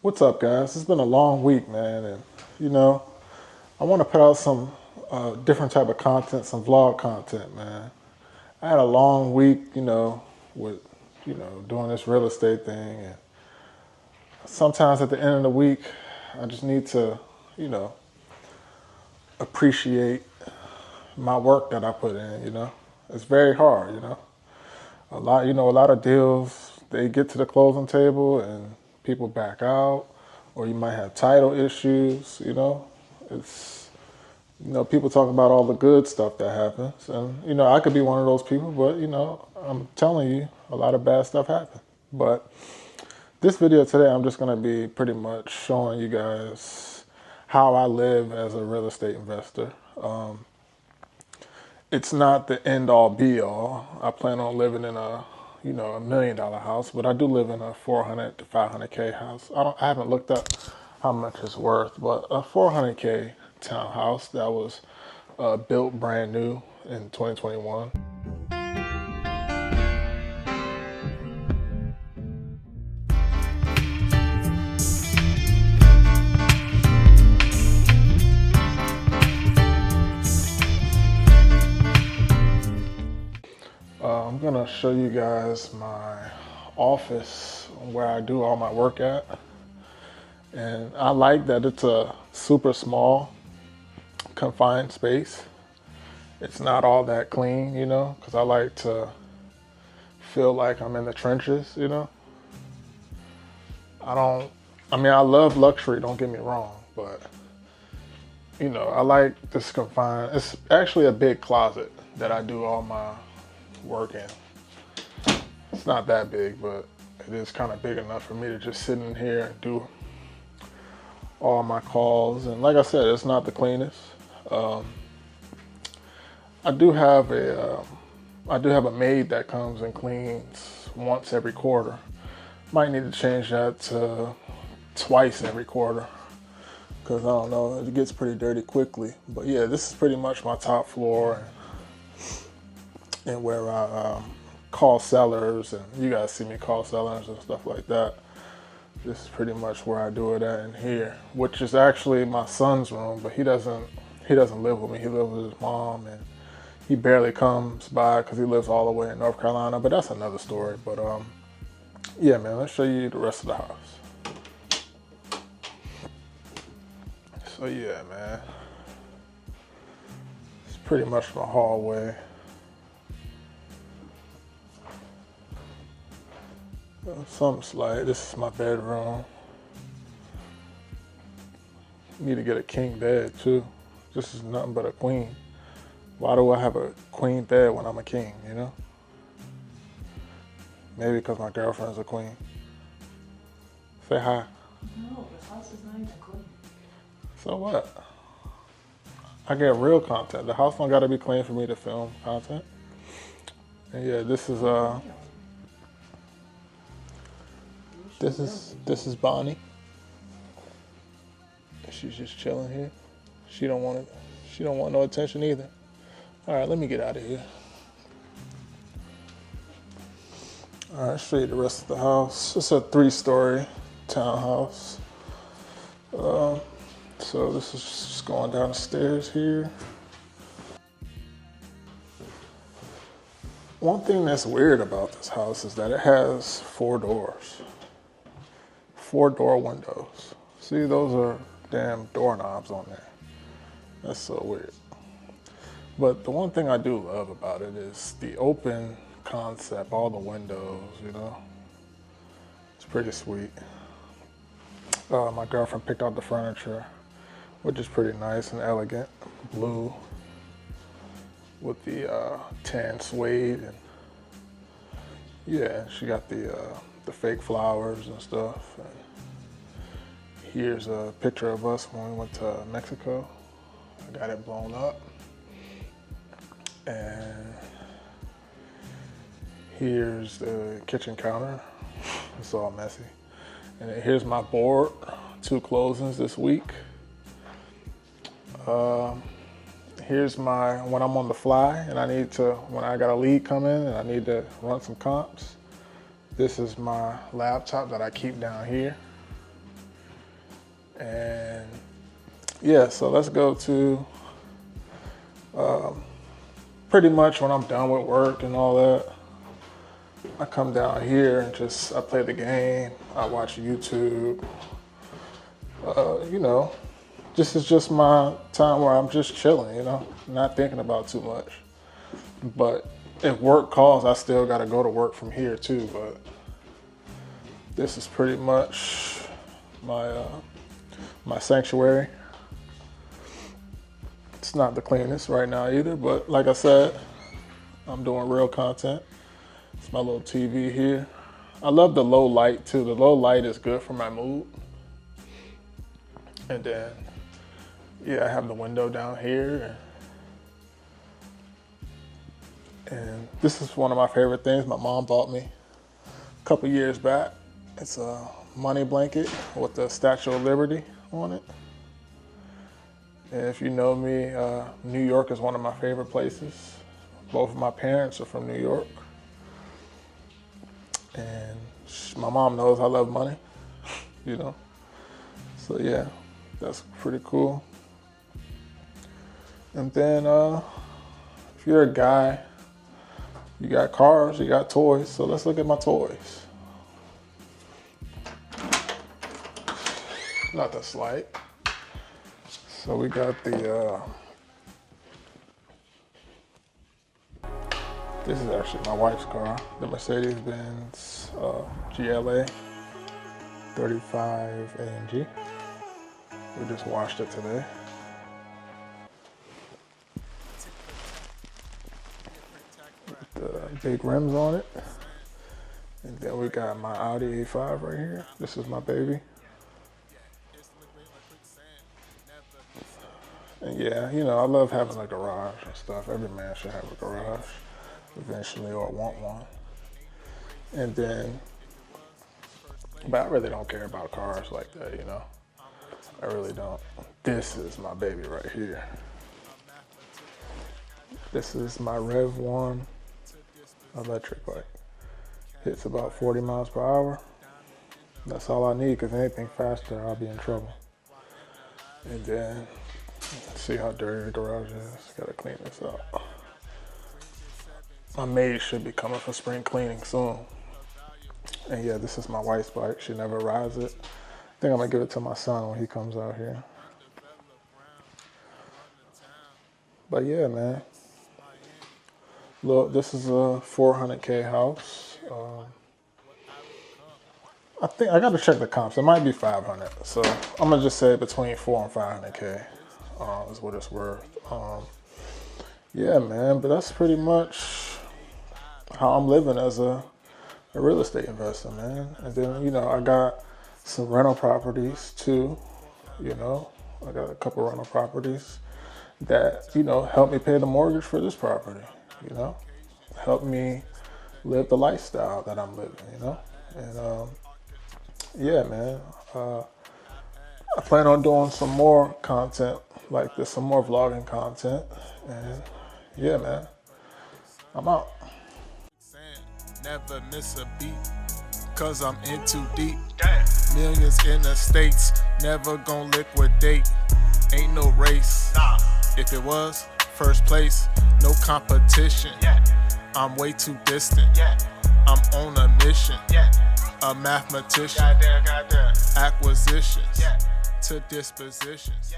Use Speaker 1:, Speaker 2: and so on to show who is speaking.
Speaker 1: What's up, guys? It's been a long week, man, and you know, I want to put out some different type of content, some vlog content, man. I had a long week, with doing this real estate thing, and sometimes at the end of the week, I just need to, you know, appreciate my work that I put in. It's very hard. A lot of deals they get to the closing table and people back out, or you might have title issues. It's people talk about all the good stuff that happens, and I could be one of those people, but I'm telling you, a lot of bad stuff happens. But this video today, I'm just gonna be pretty much showing you guys how I live as a real estate investor. It's not the end all be all. I plan on living in a $1 million house, but I do live in a 400 to 500K house. I haven't looked up how much it's worth, but a 400K townhouse that was built brand new in 2021. I'm gonna show you guys my office where I do all my work at. And I like that it's a super small, confined space. It's not all that clean, because I like to feel like I'm in the trenches, I love luxury, don't get me wrong, but, I like this confined. It's actually a big closet that I do all my work in. It's not that big, but it is kind of big enough for me to just sit in here and do all my calls. And like I said, it's not the cleanest. I do have a maid that comes and cleans once every quarter. Might need to change that to twice every quarter, because I don't know, it gets pretty dirty quickly. But yeah, this is pretty much my top floor, and where I call sellers, and you guys see me call sellers and stuff like that. This is pretty much where I do it at in here, which is actually my son's room, but he doesn't live with me. He lives with his mom, and he barely comes by because he lives all the way in North Carolina, but that's another story. But yeah, man, let's show you the rest of the house. So yeah, man, it's pretty much my hallway. Something slight. This is my bedroom. Need to get a king bed too. This is nothing but a queen. Why do I have a queen bed when I'm a king, Maybe because my girlfriend's a queen. Say hi.
Speaker 2: No, the house is not even clean.
Speaker 1: So what? I get real content. The house don't gotta be clean for me to film content. And yeah, this is Bonnie. She's just chilling here. She don't want no attention either. All right, let me get out of here. All right, show you the rest of the house. It's a 3-story townhouse. So this is just going down the stairs here. One thing that's weird about this house is that it has 4 doors. 4-door windows. See, those are damn doorknobs on there. That's so weird. But the one thing I do love about it is the open concept, all the windows, It's pretty sweet. My girlfriend picked out the furniture, which is pretty nice and elegant. Blue with the tan suede, and yeah, she got the fake flowers and stuff. And here's a picture of us when we went to Mexico. I got it blown up. And here's the kitchen counter. It's all messy. And then here's my board. 2 closings this week. Here's when I'm on the fly and when I got a lead come in and I need to run some comps. This is my laptop that I keep down here. And yeah, so let's go to pretty much when I'm done with work and all that, I come down here and I play the game, I watch YouTube. You know, this is just my time where I'm just chilling, you know, not thinking about too much. But if work calls, I still got to go to work from here too. But this is pretty much my sanctuary. It's not the cleanest right now either, but like I said, I'm doing real content. It's my little TV here. I love the low light too. The low light is good for my mood. And then, yeah, I have the window down here. And this is one of my favorite things my mom bought me a couple years back. It's a money blanket with the Statue of Liberty on it. And if you know me, New York is one of my favorite places. Both of my parents are from New York. And my mom knows I love money, you know. So yeah, that's pretty cool. And then if you're a guy, you got cars, you got toys. So let's look at my toys. Nothing slight. So we got the, this is actually my wife's car, the Mercedes-Benz GLA 35 AMG. We just washed it today. With the big rims on it. And then we got my Audi A5 right here. This is my baby. And yeah, you know, I love having a garage and stuff. Every man should have a garage eventually, or want one. And then, but I really don't care about cars like that, you know. I really don't. This is my baby right here. This is my Rev 1 electric bike. Hits about 40 miles per hour. That's all I need, because anything faster, I'll be in trouble. And then, see how dirty the garage is. Gotta clean this up. My maid should be coming for spring cleaning soon. And yeah, this is my wife's bike. She never rides it. I think I'm gonna give it to my son when he comes out here. But yeah, man. Look, this is a 400K house. I think I gotta check the comps. It might be 500. So I'm gonna just say between 4 and 500K is what it's worth. Yeah, man. But that's pretty much how I'm living as a real estate investor, man. And then, you know, I got some rental properties too, you know. I got a couple rental properties that, you know, help me pay the mortgage for this property, you know. Help me live the lifestyle that I'm living, you know. And yeah, man. I plan on doing some more content like this, some more vlogging content. And yeah, man. I'm out.
Speaker 3: Never miss a beat, cause I'm in too deep. Millions in the States, never gon' liquidate. Ain't no race. If it was, first place, no competition. I'm way too distant. I'm on a mission. A mathematician. Acquisitions to dispositions.